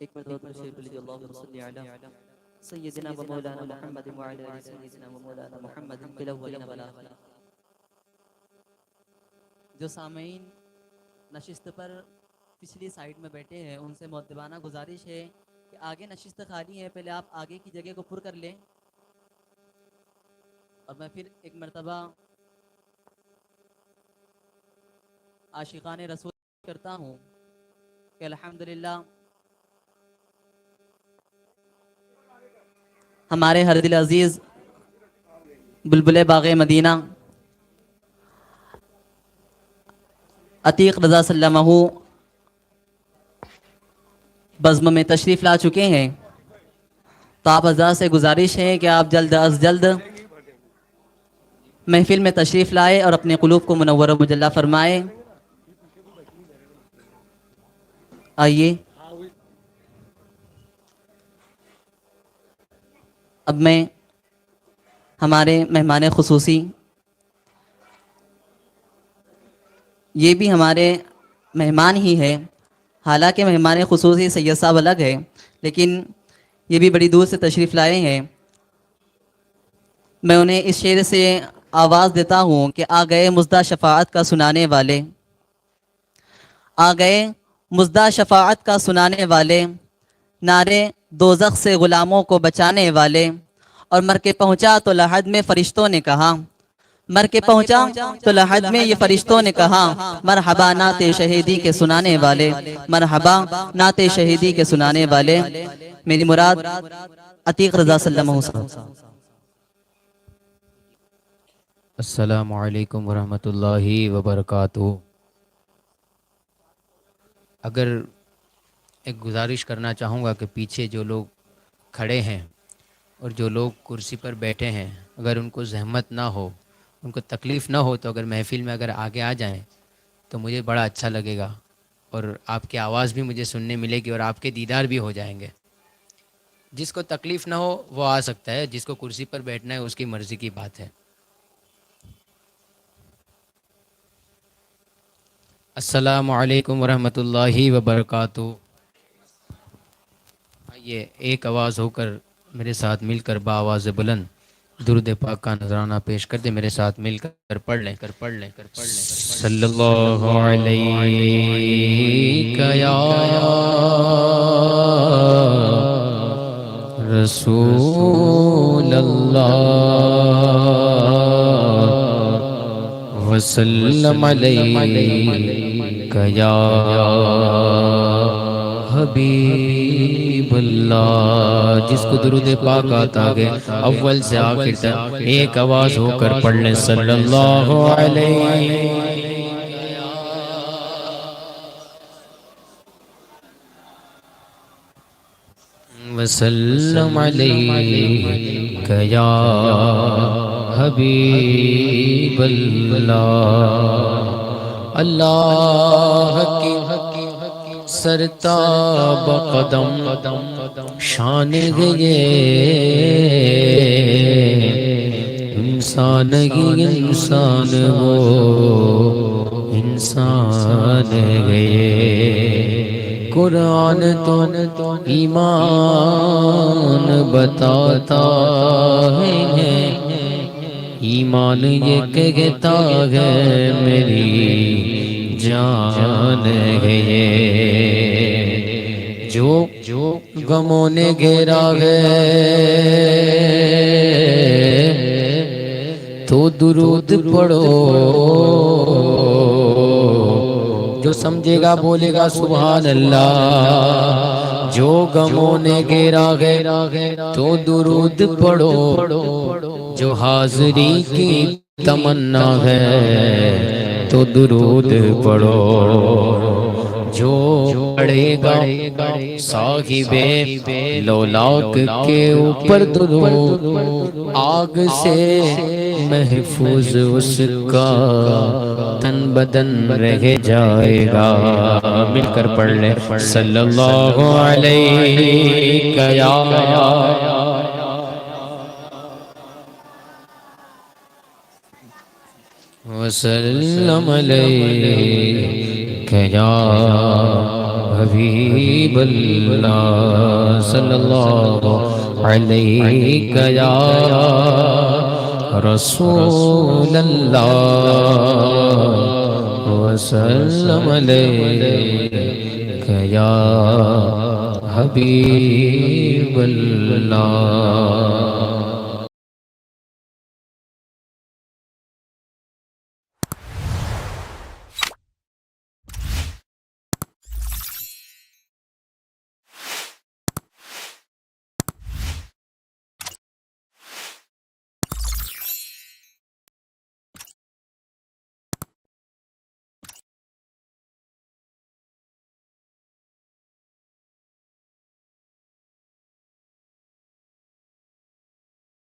ایک مرتبہ تشریف لیجیے۔ اللہم صلی علی سیدنا و مولانا محمد وعلی آل سیدنا و مولانا محمد فی الاولین والآخرین۔ جو سامعین نشست پر پچھلی سائیڈ میں بیٹھے ہیں ان سے مؤدبانہ گزارش ہے کہ آگے نشست خالی ہے، پہلے آپ آگے کی جگہ کو پر کر لیں۔ اور میں پھر ایک مرتبہ عاشقان رسول کرتا ہوں کہ الحمدللہ ہمارے ہر دل عزیز بلبل باغ مدینہ عتیق رضا سلمہ بزم میں تشریف لا چکے ہیں، تو آپ حضرات سے گزارش ہے کہ آپ جلد از جلد محفل میں تشریف لائے اور اپنے قلوب کو منور و مجلہ فرمائے۔ آئیے اب میں ہمارے مہمان خصوصی، یہ بھی ہمارے مہمان ہی ہے، حالانکہ مہمان خصوصی سید صاحب الگ ہے، لیکن یہ بھی بڑی دور سے تشریف لائے ہیں۔ میں انہیں اس شعر سے آواز دیتا ہوں کہ آ گئے مزدہ شفاعت کا سنانے والے، آ گئے مزدہ شفاعت کا سنانے والے، نعرے دوزخ سے غلاموں کو بچانے والے۔ اور مر کے پہنچا تو لحد میں فرشتوں نے کہا، مر کے پہنچا تو لحد میں یہ فرشتوں نے کہا، مرحبا نعت شہیدی کے سنانے والے، مرحبا نعت شہیدی کے سنانے والے۔ میری مراد عتیق رضا صلی اللہ علیہ وسلم۔ السلام علیکم ورحمۃ اللہ وبرکاتہ۔ اگر ایک گزارش کرنا چاہوں گا کہ پیچھے جو لوگ کھڑے ہیں اور جو لوگ کرسی پر بیٹھے ہیں، اگر ان کو زحمت نہ ہو، ان کو تکلیف نہ ہو، تو اگر محفل میں اگر آگے آ جائیں تو مجھے بڑا اچھا لگے گا، اور آپ کی آواز بھی مجھے سننے ملے گی اور آپ کے دیدار بھی ہو جائیں گے۔ جس کو تکلیف نہ ہو وہ آ سکتا ہے، جس کو کرسی پر بیٹھنا ہے اس کی مرضی کی بات ہے۔ السلام علیکم ورحمۃ اللہ وبرکاتہ۔ آئیے ایک آواز ہو کر میرے ساتھ مل کر بآواز بلند درود پاک کا نذرانہ پیش کر دے، میرے ساتھ مل کر پڑھ لیں صلی اللہ علیہ یا رسول اللہ وسلم علیہ یا حبیب اللہ۔ جس کو درود پاک آتا ہے اول سے آخر تک ایک آواز ہو کر پڑھ لیں صلی اللہ علیہ وسلم علیہ یا حبیب اللہ۔ اللہ کی سرتاب قدم شان گئے انسان ہی انسان وہ انسان گئے۔ قرآن تو ایمان بتاتا ہے، ایمان یہ کہتا ہے میری جان ہے۔ جو غموں نے گھیرا ہے تو درود پڑھو، جو سمجھے گا بولے گا سبحان اللہ۔ جو غموں نے گھیرا ہے تو درود پڑھو، جو حاضری کی تمنا ہے تو درود پڑھو۔ جو پڑھے گا صاحب لولاک کے اوپر درود، آگ سے محفوظ اس کا تن بدن رہ جائے گا۔ مل کر پڑھ لیں صلی اللہ علیہ یا وسلم علیہ یا حبیب اللہ صلی اللہ علیہ یا رسول اللہ وسلم علیک یا حبیب اللہ.